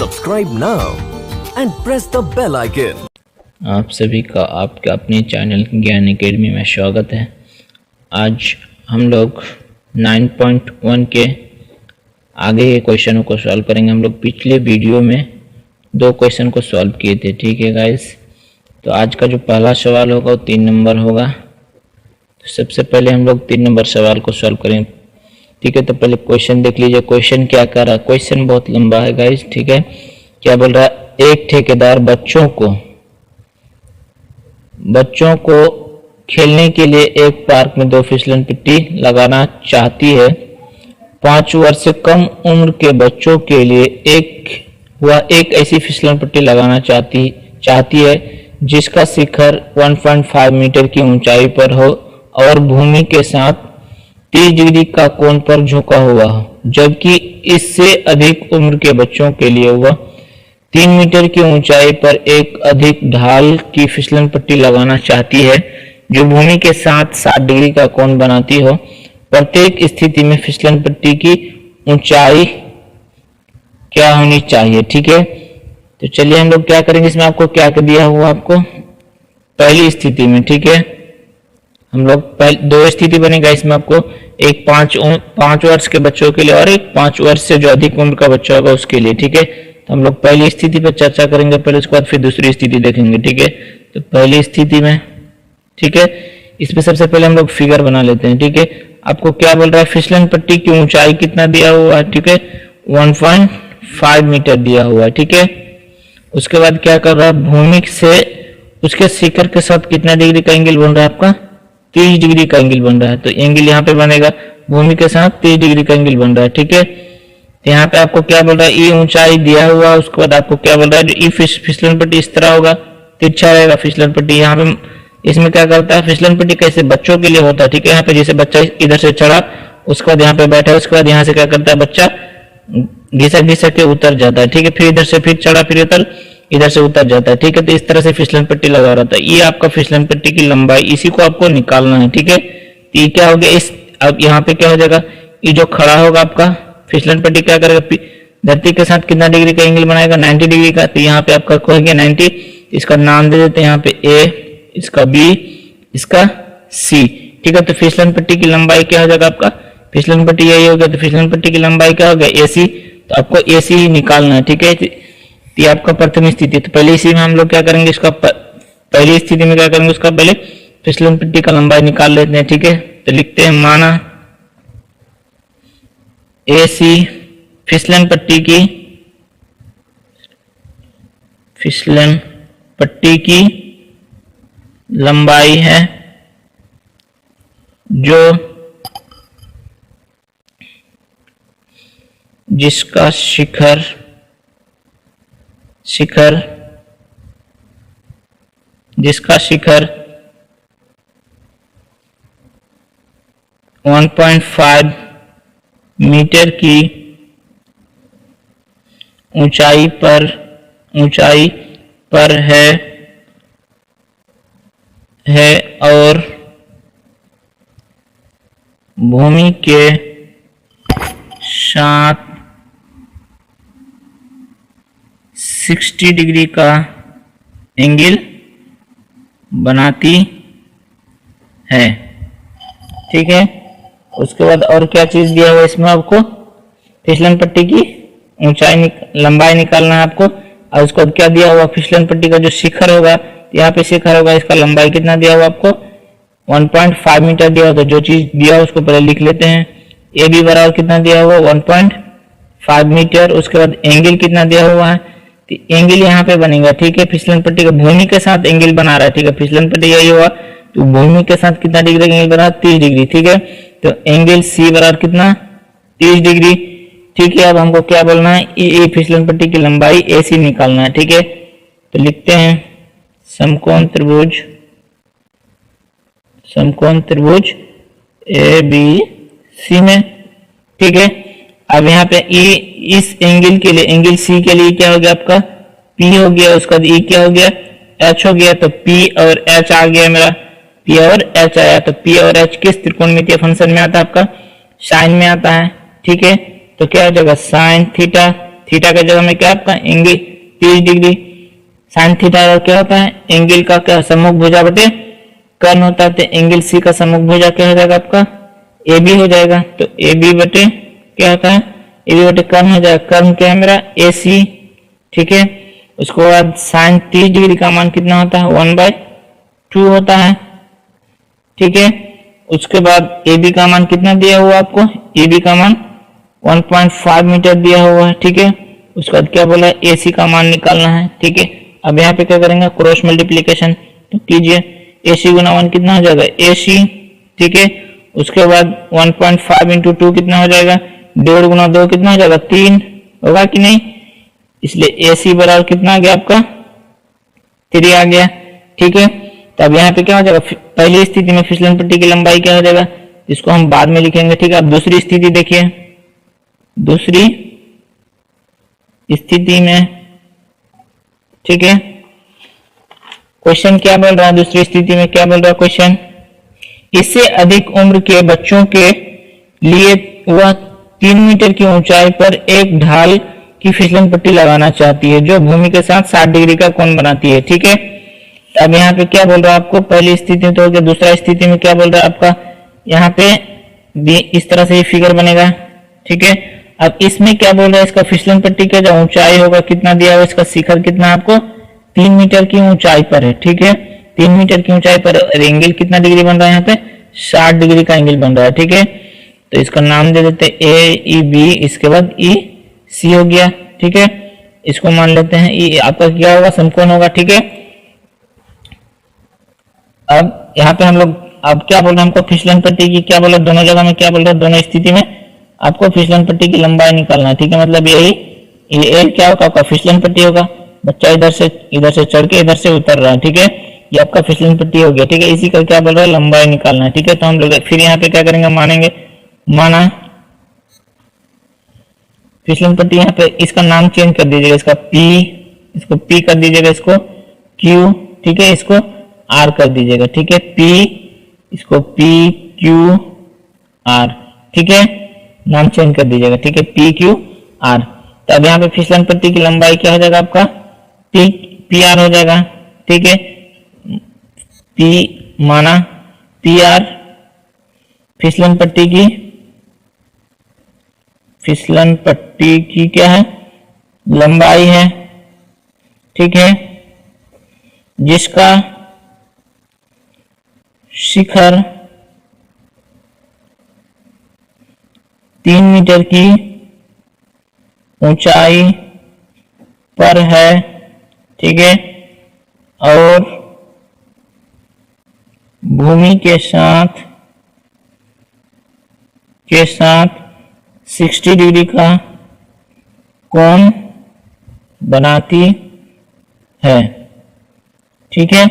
Subscribe now and press the bell icon. आप सभी का आपके अपने चैनल ज्ञान एकेडमी में स्वागत है। आज हम लोग 9.1 के आगे के क्वेश्चनों को सॉल्व करेंगे। हम लोग पिछले वीडियो में 2 क्वेश्चन को सॉल्व किए थे, ठीक है गाइस। तो आज का जो पहला सवाल होगा वो 3 नंबर होगा। तो सबसे पहले हम लोग 3 नंबर सवाल को सॉल्व करेंगे, ठीक है। तो पहले क्वेश्चन देख लीजिए। क्वेश्चन क्या कर रहा है, क्वेश्चन बहुत लंबा है गाइस, ठीक है। क्या बोल रहा है, एक ठेकेदार बच्चों को खेलने के लिए एक पार्क में 2 फिसलन पट्टी लगाना चाहती है। 5 वर्ष से कम उम्र के बच्चों के लिए एक ऐसी फिसलन पट्टी लगाना चाहती है जिसका शिखर 1.5 मीटर की ऊंचाई पर हो और भूमि के साथ 30 डिग्री का कोण पर झुका हुआ हो, जबकि इससे अधिक उम्र के बच्चों के लिए वह 3 मीटर की ऊंचाई पर एक अधिक ढाल की फिसलन पट्टी लगाना चाहती है जो भूमि के साथ 60 डिग्री का कोण बनाती हो। प्रत्येक स्थिति में फिसलन पट्टी की ऊंचाई क्या होनी चाहिए, ठीक है। तो चलिए हम लोग क्या करेंगे, इसमें आपको क्या दिया हुआ, आपको पहली स्थिति में, ठीक है। हम लोग 2 स्थिति बनेगा इसमें, आपको एक 5 वर्ष के बच्चों के लिए और एक 5 वर्ष से जो अधिक उम्र का बच्चा होगा उसके लिए, ठीक है। तो हम लोग पहली स्थिति पर चर्चा करेंगे पहले, उसके बाद फिर दूसरी स्थिति देखेंगे, ठीक है। तो पहली स्थिति में, ठीक है, इसमें सबसे पहले हम लोग फिगर बना लेते हैं, ठीक है। आपको क्या बोल रहा है, फिसलन पट्टी की ऊंचाई कितना दिया हुआ है, ठीक है, 1.5 मीटर दिया हुआ है, ठीक है। उसके बाद क्या कर रहा है, भूमि से उसके शिखर के साथ कितना डिग्री का एंगल बन रहा है, आपका 30 डिग्री का एंगल बन रहा है। तो एंगल यहाँ पे बनेगा, भूमि के साथ 30 डिग्री का एंगल बन रहा है, ठीक है। तो यहाँ पे आपको क्या बोल रहा है, ई ऊंचाई दिया हुआ। उसके बाद आपको क्या बोल रहा है, जो ई फिसलन पट्टी इस तरह होगा, तिरछा रहेगा फिसलन पट्टी। यहाँ पे इसमें क्या करता है, फिसलन पट्टी कैसे बच्चों के लिए होता है, ठीक है। यहाँ पे जैसे बच्चा इधर से चढ़ा, उसके बाद यहाँ पे बैठा, उसके बाद यहाँ से क्या करता है, बच्चा घिसक के उतर जाता है, ठीक है। फिर इधर से फिर चढ़ा, फिर इधर से उतर जाता है, ठीक है। तो इस तरह से फिसलन पट्टी लगा रहता है। ये आपका फिसलन पट्टी की लंबाई, इसी को आपको निकालना है, ठीक है। तो ये क्या हो गया, इस अब यहाँ पे क्या हो जाएगा, ये जो खड़ा होगा आपका फिसलन पट्टी क्या करेगा, धरती के साथ कितना डिग्री का एंगल बनाएगा, 90 डिग्री का। तो यहाँ पे आपका कहेंगे 90, इसका नाम दे देते हैं यहाँ पे ए, इसका बी, इसका सी, ठीक है। तो फिसलन पट्टी की लंबाई क्या हो जाएगा आपका, फिसलन पट्टी यही हो गया। तो फिसलन पट्टी की लंबाई क्या हो गया, एसी। तो आपको एसी ही निकालना है, ठीक है। ये आपका प्रथम स्थिति। तो पहली स्थिति में हम लोग क्या करेंगे, इसका पहली स्थिति में क्या करेंगे, उसका पहले फिसलन पट्टी का लंबाई निकाल लेते हैं, ठीक है। तो लिखते हैं, माना एसी फिसलन पट्टी की लंबाई है जो जिसका शिखर 1.5 मीटर की ऊंचाई पर है और भूमि के साथ 60 डिग्री का एंगल बनाती है, ठीक है। उसके बाद और क्या चीज दिया हुआ इसमें, आपको फिसलन पट्टी की लंबाई निकालना है आपको। और उसके बाद क्या दिया हुआ, फिसलन पट्टी का जो शिखर होगा, यहाँ पे शिखर होगा, इसका लंबाई कितना दिया हुआ आपको, 1.5 मीटर दिया हुआ। जो चीज दिया हुआ उसको पहले लिख लेते हैं। ए बी बराबर कितना दिया हुआ, 1.5 मीटर। उसके बाद एंगल कितना दिया हुआ है, तो एंगल यहाँ पे बनेगा, ठीक है। फिसलन पट्टी का भूमि के साथ एंगल बना रहा है, ठीक है। फिसलन पट्टी यही हुआ, तो भूमि के साथ कितना डिग्री का एंगल बना, 30 डिग्री, ठीक है। तो एंगल सी बराबर कितना, 30 डिग्री, ठीक है। अब हमको क्या बोलना है, ए फिसलन पट्टी की लंबाई एसी निकालना है, ठीक है। तो लिखते हैं, समकोण त्रिभुज ए बी सी में, ठीक है। अब यहाँ पे ई इस एंगल के लिए, एंगल सी के लिए क्या हो गया आपका, पी हो गया। उसका ई क्या हो गया, एच हो गया। तो पी और एच आ गया मेरा, पी और एच आया। तो पी और एच किस त्रिकोणमितीय फंक्शन में आता है, आपका साइन में आता है, ठीक है। तो क्या हो जाएगा, साइन थीटा थीटा की जगह में क्या आपका एंगल 30 डिग्री, साइन थीटा का क्या होता है, एंगल का क्या सम्मुख भुजा बटे कर्ण होता है, तो एंगल सी का सम्मुख भुजा क्या हो जाएगा आपका ए बी हो जाएगा। तो ए बी बटे क्या होता है, ए बी बटे कर्ण हो जाएगा, कर्ण क्या है मेरा ए सी, ठीक है। उसके बाद साइन 30 डिग्री का मान कितना होता है 1/2 होता है, ठीक है। उसके बाद ए बी का मान कितना दिया हुआ आपको, ए बी का मान 1.5 मीटर दिया हुआ है, ठीक है। उसके बाद क्या बोला ए सी का मान निकालना है, ठीक है। अब यहाँ पे क्या करेंगे क्रॉस मल्टीप्लीकेशन, तो कीजिए ए सी गुना 1 कितना हो जाएगा ए सी, ठीक है। उसके बाद 1.5 इंटू 2 कितना हो जाएगा, 1.5 गुना 2 कितना हो जाएगा 3 होगा कि नहीं, इसलिए ए सी बराबर कितना आ गया आपका 3 आ गया, ठीक है। तो अब यहाँ पे क्या हो जाएगा, पहली स्थिति में फिसलन पट्टी की लंबाई क्या हो जाएगा, इसको हम बाद में लिखेंगे, ठीक है। अब दूसरी स्थिति देखिए, दूसरी स्थिति में, ठीक है, क्वेश्चन क्या बोल रहा है, दूसरी स्थिति में क्या बोल रहा है क्वेश्चन, इससे अधिक उम्र के बच्चों के लिए वह 3 मीटर की ऊंचाई पर एक ढाल की फिसलन पट्टी लगाना चाहती है जो भूमि के साथ 60 डिग्री का कोण बनाती है, ठीक है। अब यहाँ पे क्या बोल रहा है आपको, पहली स्थिति में तो हो गया, दूसरा स्थिति में क्या बोल रहा है आपका, यहाँ पे इस तरह से ये फिगर बनेगा, ठीक है। अब इसमें क्या बोल रहा है, इसका फिसलन पट्टी का जो ऊंचाई होगा कितना दिया हुआ, इसका शिखर कितना आपको 3 मीटर की ऊंचाई पर है, ठीक है। 3 मीटर की ऊंचाई पर एंगल कितना डिग्री बन रहा है, यहाँ पे 60 डिग्री का एंगल बन रहा है, ठीक है। तो इसका नाम दे देते हैं ए ई बी, इसके बाद ई सी हो गया, ठीक है। इसको मान लेते हैं ई आपका क्या होगा, समकोण होगा, ठीक है। अब यहाँ पे हम लोग अब क्या बोल रहे हैं, हमको फिसलन पट्टी की क्या बोला, दोनों जगह में क्या बोल रहे हैं, दोनों स्थिति में आपको फिसलन पट्टी की लंबाई निकालना है, ठीक है। मतलब यही ये क्या होगा आपका फिसलन पट्टी होगा, बच्चा इधर से चढ़ के इधर से उतर रहा है, ठीक है। ये आपका फिसलन पट्टी हो गया, ठीक है। इसी का क्या बोल रहा है, लंबाई निकालना है, ठीक है। तो हम लोग फिर यहाँ पे क्या करेंगे, मानेंगे, माना फिसलन पट्टी, यहाँ पे इसका नाम चेंज कर दीजिएगा, इसका पी, इसको पी कर दीजिएगा, इसको क्यू, ठीक है, इसको आर कर दीजिएगा, ठीक है। पी, इसको पी क्यू आर, ठीक है, नाम चेंज कर दीजिएगा, ठीक है, पी क्यू आर। तो अब यहाँ पे फिसलन पट्टी की लंबाई क्या हो जाएगा आपका पी आर हो जाएगा, ठीक है। पी माना पी आर फिसलन पट्टी की क्या है, लंबाई है, ठीक है, जिसका शिखर 3 मीटर की ऊंचाई पर है, ठीक है, और भूमि के साथ 60 डिग्री का कोण बनाती है, ठीक है।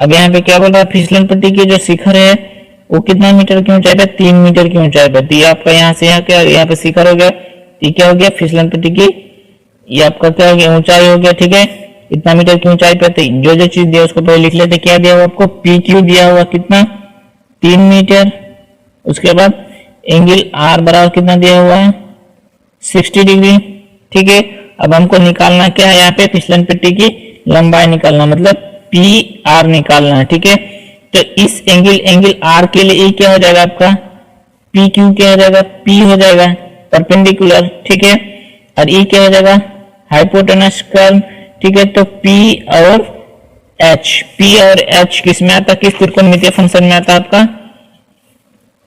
अब यहाँ पे क्या बोल रहा है, फिसलन पट्टी की जो शिखर है वो कितना मीटर की ऊंचाई पे, 3 मीटर की ऊंचाई पे। तो ये आपका यहाँ से यहाँ क्या, यहाँ पे शिखर हो गया, ये क्या हो गया फिसलन पट्टी की, ये आपका क्या हो गया ऊंचाई हो गया, ठीक है, इतना मीटर की ऊंचाई पे। तो जो जो चीज दिया उसको पहले लिख लेते, क्या दिया हुआ आपको, पी क्यू दिया हुआ कितना 3 मीटर, उसके बाद एंगल आर बराबर कितना दिया हुआ है 60 डिग्री, ठीक है। अब हमको निकालना क्या है, यहाँ पे फिसलन पट्टी की लंबाई निकालना, मतलब पी आर निकालना है, ठीक है। तो इस एंगल आर के लिए ये क्या हो जाएगा आपका, पी क्यू क्या हो जाएगा, पी हो जाएगा परपेंडिकुलर, ठीक है, और ये क्या हो जाएगा हाइपोटेनस कर्व, ठीक है। तो पी और एच किस में आता है, किस त्रिकोणमितीय फंक्शन में आता है आपका,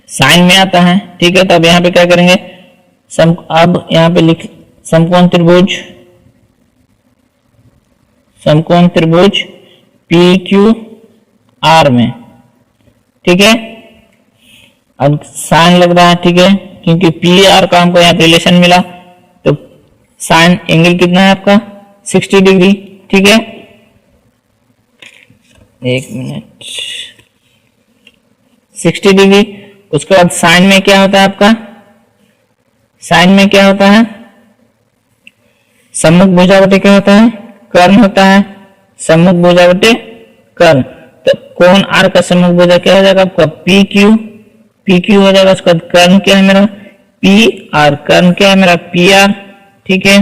साइन में आता है, ठीक है। तो अब यहाँ पे क्या करेंगे, अब यहाँ पे लिख समकोण त्रिभुज पी क्यू आर में, ठीक है। अब साइन लग रहा है, ठीक है, क्योंकि पी आर का हमको यहाँ रिलेशन मिला, तो साइन एंगल कितना है आपका 60 डिग्री, ठीक है। एक मिनट, 60 डिग्री। उसके बाद साइन में क्या होता है आपका, साइन में क्या होता है, सम्मुख भुजा बटे क्या होता है, कर्ण होता है, सम्मुख भुजा बटे कर्ण। तो कोण आर का सम्मुख भुजा क्या हो जाएगा आपका पी क्यू हो जाएगा। उसके बाद कर्ण क्या है मेरा पी आर, कर्ण क्या है मेरा पी आर, ठीक है।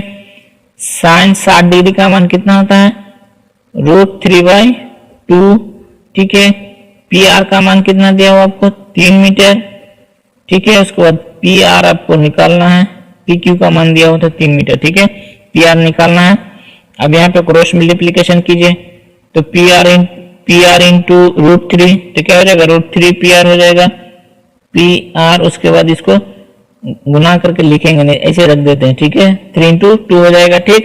साइन 60 डिग्री का मान कितना होता है, √3/2। ठीक है, पी आर का मान कितना दिया हुआ आपको, 3 मीटर। ठीक है, उसके बाद पी आर आपको निकालना है, पी क्यू का मान दिया हुआ था 3 मीटर। ठीक है, पी आर निकालना है। अब यहाँ पे क्रॉस मल्टीप्लीकेशन कीजिए, तो पी आर इंटू √3, तो क्या हो जाएगा, √3 PR हो जाएगा। पी आर, उसके बाद इसको गुना करके लिखेंगे नहीं, ऐसे रख देते हैं। ठीक है, 3 इंटू 2 हो जाएगा। ठीक,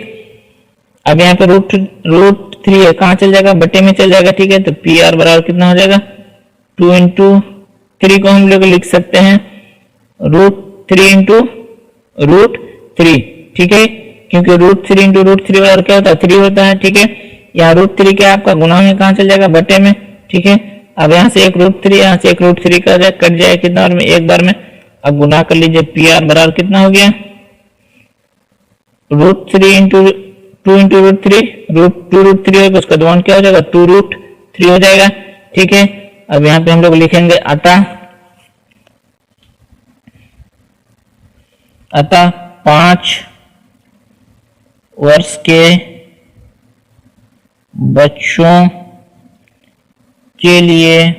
अब यहाँ पे √3 है, कहाँ चल जाएगा, बटे में चल जाएगा। ठीक है, तो पी आर बराबर कितना हो जाएगा, 2 इंटू 3 को हम लोग लिख सकते हैं √3 इंटू √3। ठीक है, क्योंकि √3 इंटू √3 बराबर क्या होता है, 3 होता है। ठीक है, यहाँ √3 क्या आपका गुना में कहाँ चल जाएगा, बटे में। ठीक है, अब यहाँ से एक √3, यहाँ से एक √3 कट जाएगा कितना बार में, एक बार में। अब गुना कर लीजिए, पी आर बराबर कितना हो गया, √3 इंटू 2 इंटू √3, √2 होगा, उसका वन क्या हो जाएगा, 2√3 हो जाएगा। ठीक है, अब यहाँ पे हम लोग लिखेंगे अतः 5 वर्ष के बच्चों के लिए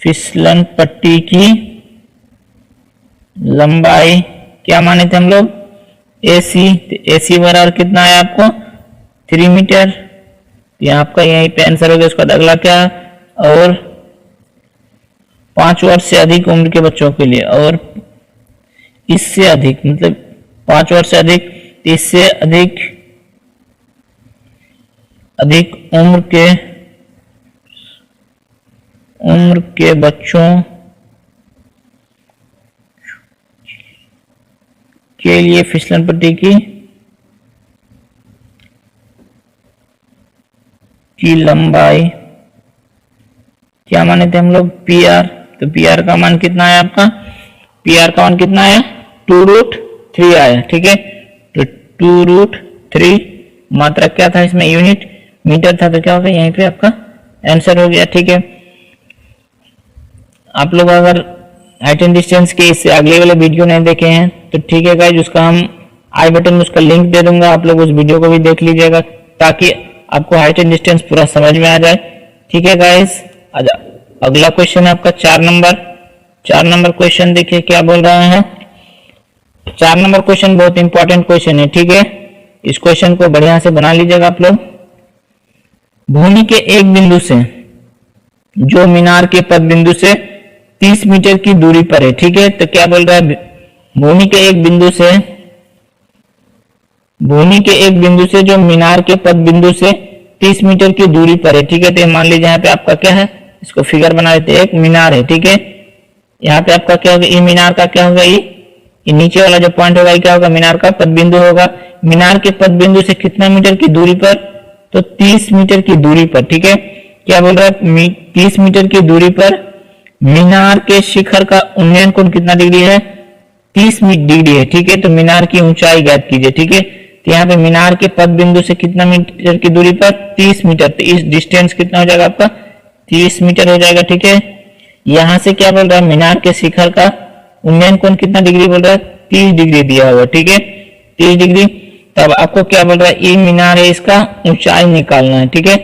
फिसलन पट्टी की लंबाई क्या माने थे हम लोग, AC। AC बराबर कितना है आपको, 3 मीटर। ये आपका यहीं पे आंसर हो गया। उसका अगला क्या, और 5 वर्ष से अधिक उम्र के बच्चों के लिए, और इससे अधिक, मतलब 5 वर्ष से अधिक, इससे अधिक उम्र के बच्चों के लिए फिसलन पट्टी की लंबाई क्या माने थे हम लोग, PR। तो PR का मान कितना है आपका, PR का मान कितना है, 2√3 आया। ठीक है, तो 2√3, मात्रा क्या था इसमें, यूनिट मीटर था, तो क्या होगा, यहीं पे आपका आंसर हो गया। ठीक है, आप लोग अगर हाइट एंड डिस्टेंस के इससे अगले वाले वीडियो नहीं देखे हैं तो ठीक है गाइस, उसका हम आई बटन में उसका लिंक दे दूंगा, आप लोग उस वीडियो को भी देख लीजिएगा ताकि आपको हाइट एंड डिस्टेंस पूरा समझ में आ जाए। ठीक है गाइस, अगला क्वेश्चन है आपका 4 नंबर क्वेश्चन। देखिए क्या बोल रहा है, 4 नंबर क्वेश्चन बहुत इंपॉर्टेंट क्वेश्चन है। ठीक है, इस क्वेश्चन को बढ़िया से बना लीजिएगा आप लोग। भूमि के एक बिंदु से जो मीनार के पद बिंदु से 30 मीटर की दूरी पर है। ठीक है, तो क्या बोल रहा है, भूमि के एक बिंदु से जो मीनार के पद बिंदु से 30 मीटर की दूरी पर है। ठीक है, तो मान लीजिए यहाँ पे आपका क्या है, इसको फिगर बना देते हैं, एक मीनार है। ठीक है, यहाँ पे आपका क्या होगा, ये मीनार का क्या होगा, ये नीचे वाला जो पॉइंट होगा ये क्या होगा, मीनार का पद बिंदु होगा। मीनार के पद बिंदु से कितना मीटर की दूरी पर, तो 30 मीटर की दूरी पर। ठीक है, क्या बोल रहा है, 30 मीटर की दूरी पर मीनार के शिखर का उन्नयन कोण कितना डिग्री है, 30 डिग्री है। ठीक है, तो मीनार की ऊंचाई ज्ञात कीजिए। ठीक है, तो यहाँ पे मीनार के पद बिंदु से कितना मीटर की दूरी पर, 30 मीटर, तो इस डिस्टेंस कितना हो जाएगा आपका, 30 मीटर हो जाएगा। ठीक है, यहां से क्या बोल रहा है, मीनार के शिखर का उन्नयन कोण कितना डिग्री बोल रहा है, 30 डिग्री दिया हुआ। ठीक है, 30 डिग्री। तब आपको क्या बोल रहा है, ये मीनार है, इसका ऊंचाई निकालना है। ठीक है,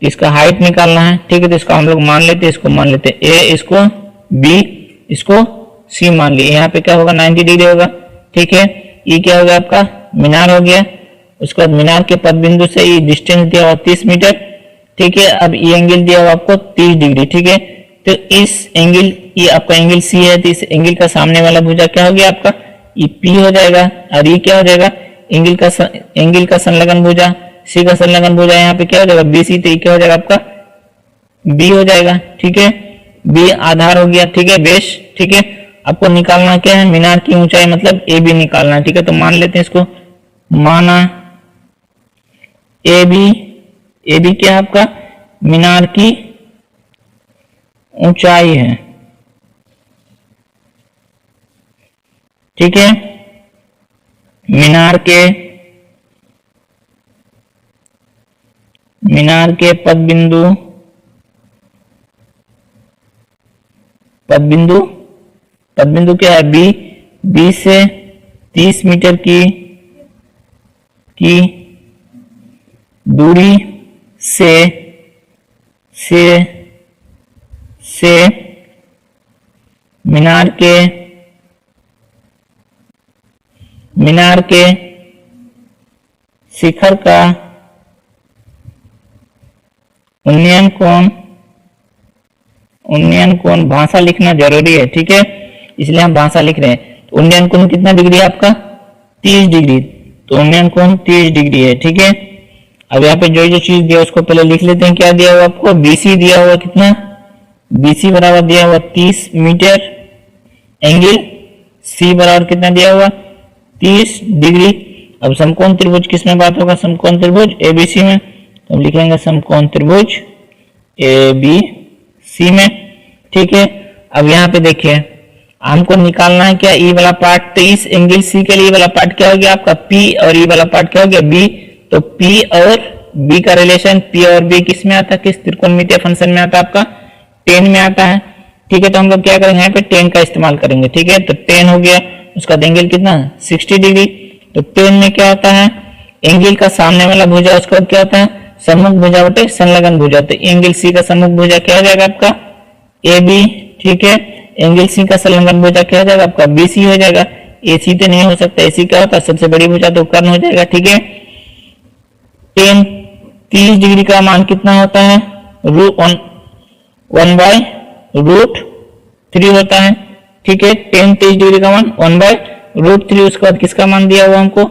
इसका हाइट निकालना है। ठीक है, तो इसका हम लोग मान लेते हैं, इसको मान लेते हैं A, इसको B, इसको C मान लिए। यहाँ पे क्या होगा, 90 डिग्री होगा। ठीक है, ये क्या होगा आपका मीनार हो गया। उसके बाद मीनार के पद बिंदु से ये डिस्टेंस दिया हुआ 30 मीटर। ठीक है, अब ये एंगल दिया हुआ आपको 30 डिग्री। ठीक है, तो इस एंगल, ये आपका एंगल C है, तो इस एंगल का सामने वाला भुजा क्या हो गया आपका, ये P हो जाएगा। और ये क्या हो जाएगा, एंगल का संलग्न भुजा, C का संलग्न भुजा यहाँ पे क्या हो जाएगा, BC, तो ये क्या हो जाएगा आपका B हो जाएगा। ठीक है, B आधार हो गया। ठीक है, बेस। ठीक है, आपको निकालना क्या है, मीनार की ऊंचाई मतलब AB निकालना है। ठीक है, तो मान लेते हैं इसको, माना AB क्या है आपका, मीनार की ऊंचाई है। ठीक है, मीनार के पद पदबिंदु क्या है? बी। बी से 30 मीटर की दूरी से मीनार के शिखर का उन्नयन कोण भाषा लिखना जरूरी है, ठीक है, इसलिए हम भाषा लिख रहे हैं। तो उन्नयन कोण कितना डिग्री है आपका? 30 डिग्री। तो उन्नयन कोण 30 डिग्री है, ठीक है। अब यहाँ पे जो चीज दिया उसको पहले लिख लेते हैं। क्या दिया हुआ आपको? बीसी दिया हुआ कितना? बीसी बराबर दिया हुआ 30 मीटर, एंगल सी बराबर कितना दिया हुआ? 30 डिग्री। अब समकोण त्रिभुज किस में बात होगा? समकोण त्रिभुज एबीसी में। तो हम लिखेंगे समकोण त्रिभुज एबीसी में, ठीक है। अब यहाँ पे देखिए हमको निकालना है क्या? ई वाला पार्ट। तो इस एंगल सी के लिए ई वाला पार्ट क्या हो गया आपका? पी, और ई वाला पार्ट क्या हो गया? बी। तो पी और बी का रिलेशन, पी और बी किस में आता है? किस त्रिकोणमितीय फंक्शन में आता है? आपका टेन में आता है, ठीक है। तो हम लोग क्या करेंगे? यहाँ पे टेन का इस्तेमाल करेंगे, ठीक है। तो टेन हो गया, उसका एंगल कितना? 60 डिग्री। तो टेन में क्या होता है? एंगल का सामने वाला भुजा उसका क्या होता है? सम्मुख भुजा बटे संलग्न भुजा। तो एंगल सी का सम्मुख भुजा क्या हो जाएगा आपका? ए बी, ठीक है। एंगल सी का संलग्न भुजा क्या हो जाएगा आपका? बी सी हो जाएगा। ए सी तो नहीं हो सकता, ए सी क्या होता है? सबसे बड़ी भुजा, तो कर्ण हो जाएगा, ठीक है। 30 डिग्री का मान कितना होता है? 1/√3 होता है, ठीक है। 30 डिग्री का मान 1/√3। उसके बाद किसका मान दिया हुआ हमको?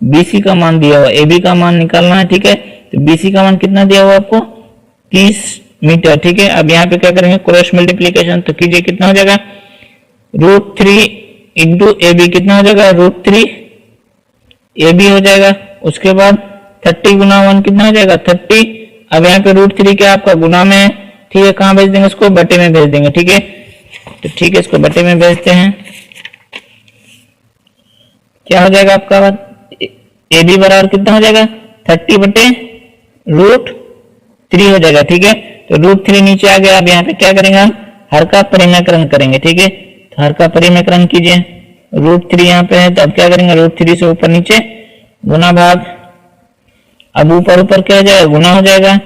बीसी का मान दिया हुआ, एबी का मान निकालना है, ठीक है। तो बीसी का मान कितना दिया हुआ आपको? 30 मीटर, ठीक है। अब यहाँ पे क्या करेंगे? Cross multiplication. तो कीजिए, कितना हो जाएगा? √3 इंटू ए बी कितना हो जाएगा? √3 ए बी हो जाएगा। उसके बाद 30 गुना 1 कितना हो जाएगा? 30। अब यहाँ पे √3 क्या आपका गुना में है, ठीक है। कहाँ भेज देंगे इसको? बटे में भेज देंगे, ठीक है। तो ठीक है, इसको बटे में भेजते हैं। क्या हो जाएगा आपका? ए बी बराबर कितना हो जाएगा? 30 बटे √3 हो जाएगा, ठीक है। तो √3 नीचे आ गया। अब यहाँ पे क्या करेंगे? हम हर का परिमेयकरण करेंगे, ठीक है। तो हर का परिमेयकरण कीजिए। √3 यहाँ पे है, तो अब क्या करेंगे? √3 से ऊपर नीचे गुना भाग। अब ऊपर ऊपर क्या हो जाएगा? गुना हो जाएगा।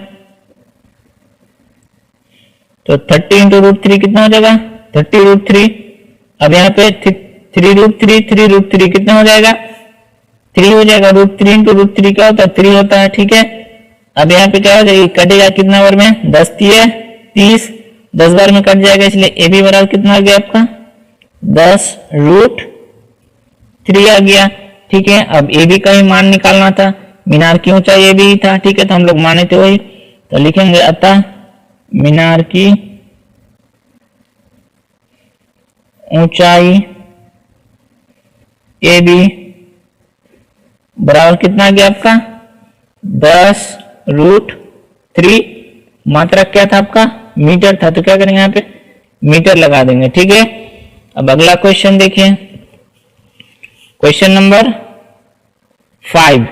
तो 30 इंटू √3 कितना हो जाएगा? 30√3। अब यहाँ पे 3√3 कितना हो जाएगा? 3 हो जाएगा। √3 इंटू √3 क्या होता है? 3 होता है, ठीक है। अब यहाँ पे क्या हो जाएगा? कटेगा कितना बार में? 10 3 30, 10 बार में कट जाएगा, इसलिए ए बी बराबर कितना आ गया आपका? 10√3 आ गया, ठीक है। अब ए बी का ही मान निकालना था, मीनार की ऊंचाई ए बी था, ठीक है। तो हम लोग माने थे वही, तो लिखेंगे अतः मीनार की ऊंचाई ए बी बराबर कितना आ गया आपका? 10√3। मात्रक क्या था आपका? मीटर था। तो क्या करेंगे? यहाँ पे मीटर लगा देंगे, ठीक है। अब अगला क्वेश्चन देखिए, क्वेश्चन नंबर 5।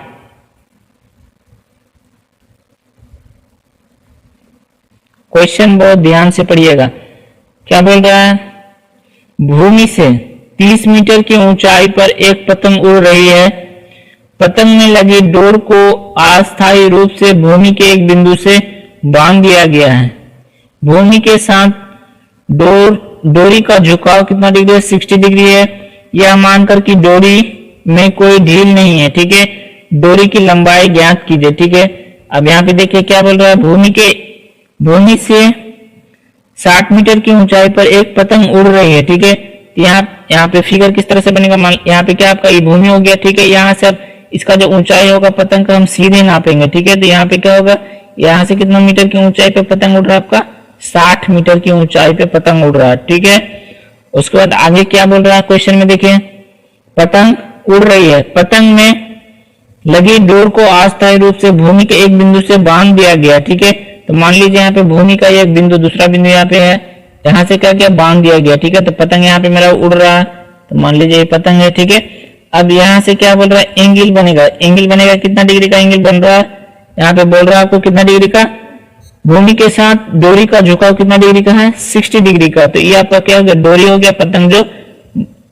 क्वेश्चन बहुत ध्यान से पढ़िएगा। क्या बोल रहा है? भूमि से 30 मीटर की ऊंचाई पर एक पतंग उड़ रही है। पतंग में लगी डोर को अस्थायी रूप से भूमि के एक बिंदु से बांध दिया गया है। भूमि के साथ डोरी का झुकाव कितना डिग्री है? 60 डिग्री है। यह मानकर कि डोरी में कोई ढील नहीं है, ठीक है। डोरी की लंबाई ज्ञात कीजिए, ठीक है। अब यहाँ पे देखिए क्या बोल रहा है? भूमि से 60 मीटर की ऊंचाई पर एक पतंग उड़ रही है, ठीक है। यहाँ पे फिगर किस तरह से बनेगा? यहाँ पे क्या आपका ये भूमि हो गया, ठीक है। यहाँ से अब इसका जो ऊंचाई होगा पतंग का हम सीधे नापेंगे, ठीक है। तो यहाँ पे क्या होगा? यहाँ से कितना मीटर की ऊंचाई पे पतंग उड़ रहा है आपका? 60 मीटर की ऊंचाई पे पतंग उड़ रहा है, ठीक है। उसके बाद आगे क्या बोल रहा है क्वेश्चन में? देखिए, पतंग उड़ रही है, पतंग में लगी डोर को अस्थायी रूप से भूमि के एक बिंदु से बांध दिया गया, ठीक है। तो मान लीजिए यहाँ पे भूमि का एक बिंदु, दूसरा बिंदु यहाँ पे है, यहाँ से क्या क्या बांध दिया गया, ठीक है। तो पतंग यहाँ पे मेरा उड़ रहा है, तो मान लीजिए ये पतंग है, ठीक है। अब यहाँ से क्या बोल रहा है? एंगल बनेगा। एंगल बनेगा कितना डिग्री का एंगल बन रहा है? यहाँ पे बोल रहा है आपको कितना डिग्री का? भूमि के साथ डोरी का झुकाव कितना डिग्री का है? 60 डिग्री का। तो ये आपका क्या हो गया? डोरी हो गया, पतंग जो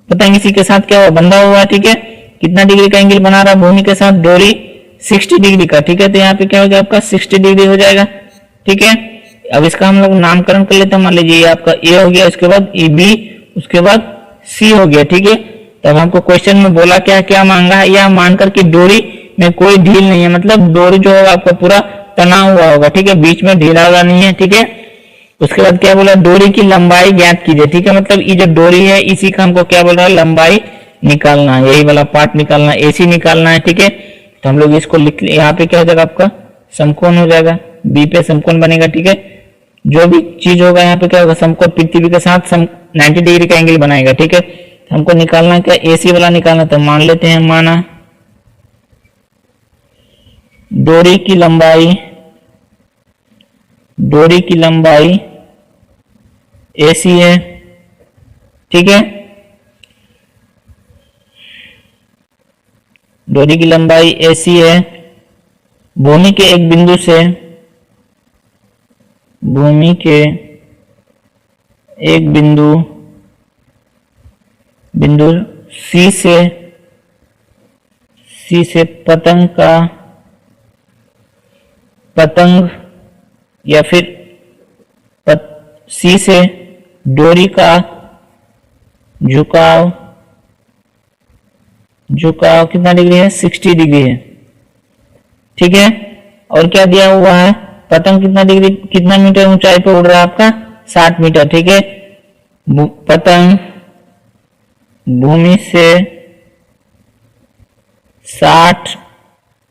पतंग इसी के साथ क्या हुआ? बंधा हुआ है, ठीक है। कितना डिग्री का एंगल बना रहा है भूमि के साथ? डोरी 60 डिग्री का, ठीक है। तो यहाँ पे क्या हो गया आपका? 60 डिग्री हो जाएगा, ठीक है। अब इसका हम लोग नामकरण कर लेते हैं। मान लीजिए ये आपका ए हो गया, उसके बाद ई बी, उसके बाद सी हो गया, ठीक है। तब हमको क्वेश्चन में बोला क्या क्या मांगा है? यह मानकर कि डोरी में कोई ढील नहीं है, मतलब डोरी जो होगा आपका पूरा तना हुआ होगा, ठीक है, बीच में ढीला हुआ नहीं है, ठीक है। उसके बाद क्या बोला? डोरी की लंबाई ज्ञात कीजिए, ठीक है। मतलब ये जो डोरी है इसी का हमको क्या बोल रहा है? लंबाई निकालना है, यही वाला पार्ट निकालना है, एसी निकालना है, ठीक है। तो हम लोग इसको लिख, यहाँ पे क्या हो जाएगा आपका? समकोण हो जाएगा, बी पे समकोण बनेगा, ठीक है। जो भी चीज होगा यहाँ पे क्या होगा? समकोण पृथ्वी के साथ 90 डिग्री का एंगल बनाएगा, ठीक है। हमको निकालना क्या? एसी वाला निकालना। तो मान लेते हैं, माना डोरी की लंबाई एसी है, ठीक है। डोरी की लंबाई एसी है। भूमि के एक बिंदु से बिंदु सी से पतंग या फिर सी से डोरी का झुकाव कितना डिग्री है? 60 डिग्री है, ठीक है। और क्या दिया हुआ है? पतंग कितना मीटर ऊंचाई पर उड़ रहा है आपका? 60 मीटर, ठीक है। पतंग भूमि से 60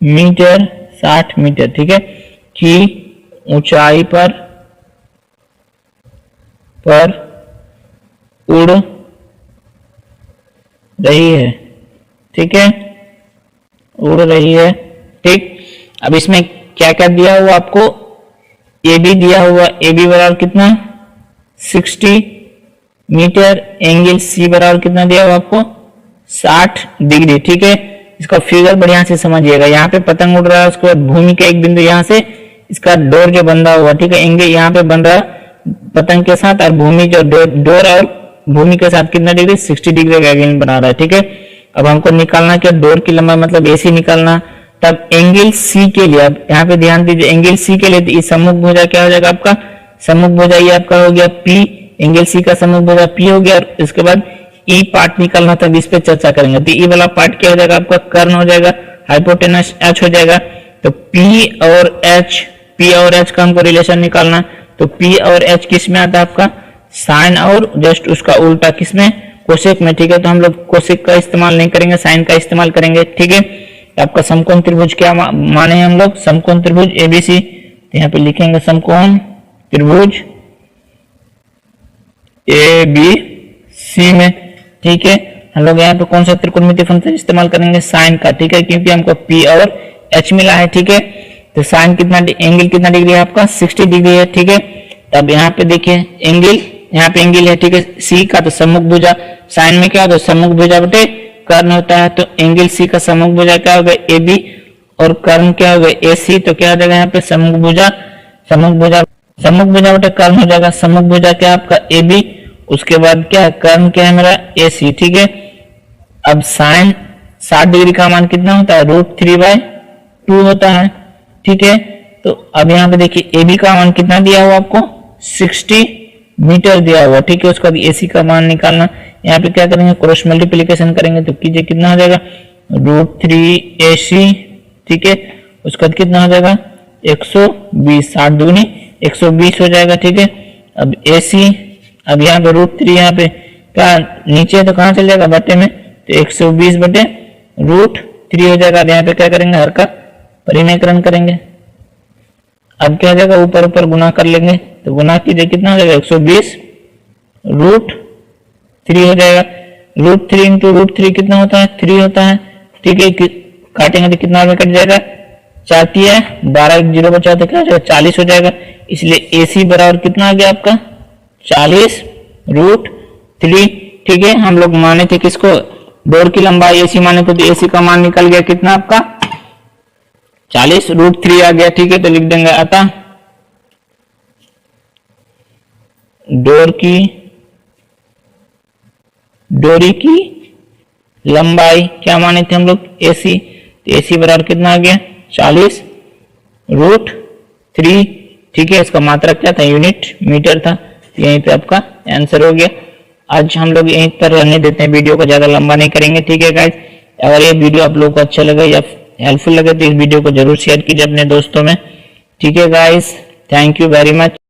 मीटर, ठीक है, की ऊंचाई पर उड़ रही है, ठीक है, उड़ रही है, ठीक। अब इसमें क्या क्या दिया हुआ आपको? ए बी दिया हुआ, ए बी बराबर कितना? 60 मीटर। एंगल सी बराबर कितना दिया हुआ आपको? 60 डिग्री, ठीक है। इसका फिगर बढ़िया से समझिएगा। यहाँ पे पतंग उड़ रहा है, उसके बाद भूमि का एक बिंदु यहाँ से इसका डोर जो बंधा हुआ, ठीक है, एंगल यहाँ पे बन रहा है पतंग के साथ, और भूमि जो डोर और भूमि के साथ कितना डिग्री? 60 डिग्री का एंगल बना रहा है, ठीक है। अब हमको निकालना क्या? डोर की लंबाई मतलब एसी निकालना। तब एंगल सी के लिए, अब यहाँ पे ध्यान दीजिए, एंगल सी के लिए तो सम्मुख भुजा क्या हो जाएगा आपका? सम्मुख भुजा ये आपका हो गया पी, एंगल सी का सम्मुख भुजा पी हो गया। और इसके बाद ई पार्ट निकालना, तब इस पे चर्चा करेंगे। तो ई वाला पार्ट क्या हो जाएगा आपका? कर्ण हो जाएगा, हाइपोटेनस एच हो जाएगा। तो पी और एच का हमको रिलेशन निकालना। तो पी और एच किस में आता है आपका? साइन और जस्ट उसका उल्टा किस में? कोसेक में, ठीक है। तो हम लोग कोसेक का इस्तेमाल नहीं करेंगे, साइन का इस्तेमाल करेंगे, ठीक है। आपका समकोण त्रिभुज क्या माने हम लोग? समकोण त्रिभुज एबीसी। तो यहाँ पे लिखेंगे समकोण त्रिभुज ए बी सी में, ठीक है। हम लोग यहाँ पे कौन सा त्रिकोणमितीय फंक्शन इस्तेमाल करेंगे? साइन का, ठीक है, क्योंकि हमको पी और एच मिला है, ठीक है। तो साइन एंगल कितना डिग्री है आपका? 60 डिग्री है, ठीक है। तब यहाँ पे देखिए एंगल, यहाँ पे एंगल है, ठीक है, सी का। तो सम्मुख भुजा, साइन में क्या होता है? सम्मुख भुजा बटे कर्ण होता है। तो एंगल सी का सम्मुख भुजा क्या होगा? ए बी, और कर्ण क्या होगा? ए सी। तो क्या हो जाएगा यहाँ पे? सम्मुख भुजा बटे कर्ण हो जाएगा। सम्मुख भुजा क्या आपका? ए बी, उसके बाद क्या है? कर्ण क्या है मेरा? ए सी, ठीक है। अब साइन 60 डिग्री का मान कितना होता है? √3/2 होता है, ठीक है। तो अब यहाँ पे देखिए ए बी का मान कितना दिया हुआ आपको? 60 मीटर दिया हुआ, ठीक है। उसका भी एसी का मान निकालना। यहाँ पे क्या करेंगे? क्रॉस मल्टीप्लीकेशन करेंगे। तो कीजिए कितना हो जाएगा? √3AC, ठीक है। उसका कितना हो जाएगा? 120, 60 दूनी 120 हो जाएगा, ठीक है। अब AC, अब यहाँ पे √3, यहाँ पे क्या नीचे तो कहाँ चल जाएगा? बटे में। तो 120 बटे √3 हो जाएगा। अब यहाँ पे क्या करेंगे? हर का परिमेयकरण करेंगे। अब क्या हो जाएगा? ऊपर ऊपर गुना कर लेंगे। तो गुना कीजिए कितना हो जाएगा? 120 √3 हो जाएगा। √3 इंटू √3 कितना होता है? 3 होता है, ठीक है। काटेंगे तो कितना में कट जाएगा? 4 है 12, 1 0 बचा तो क्या हो जाएगा? 40 हो जाएगा। इसलिए AC बराबर कितना आ गया आपका? 40 √3, ठीक है। हम लोग माने थे किसको? डोर की लंबाई AC माने थे, तो AC का मान निकल गया कितना आपका? 40 √3 आ गया, ठीक है। तो लिख देंगे अतः डोरी की लंबाई क्या माने थे हम लोग, AC। तो AC बराबर कितना आ गया 40√3। ठीक है, इसका मात्रक क्या था, यूनिट मीटर था। यहीं पे आपका आंसर हो गया। आज हम लोग यहीं पर रहने देते हैं, वीडियो को ज्यादा लंबा नहीं करेंगे। ठीक है गाइस, अगर ये वीडियो आप लोगों को अच्छा लगे या हेल्पफुल लगे तो इस वीडियो को जरूर शेयर कीजिए अपने दोस्तों में। ठीक है guys, thank you very much.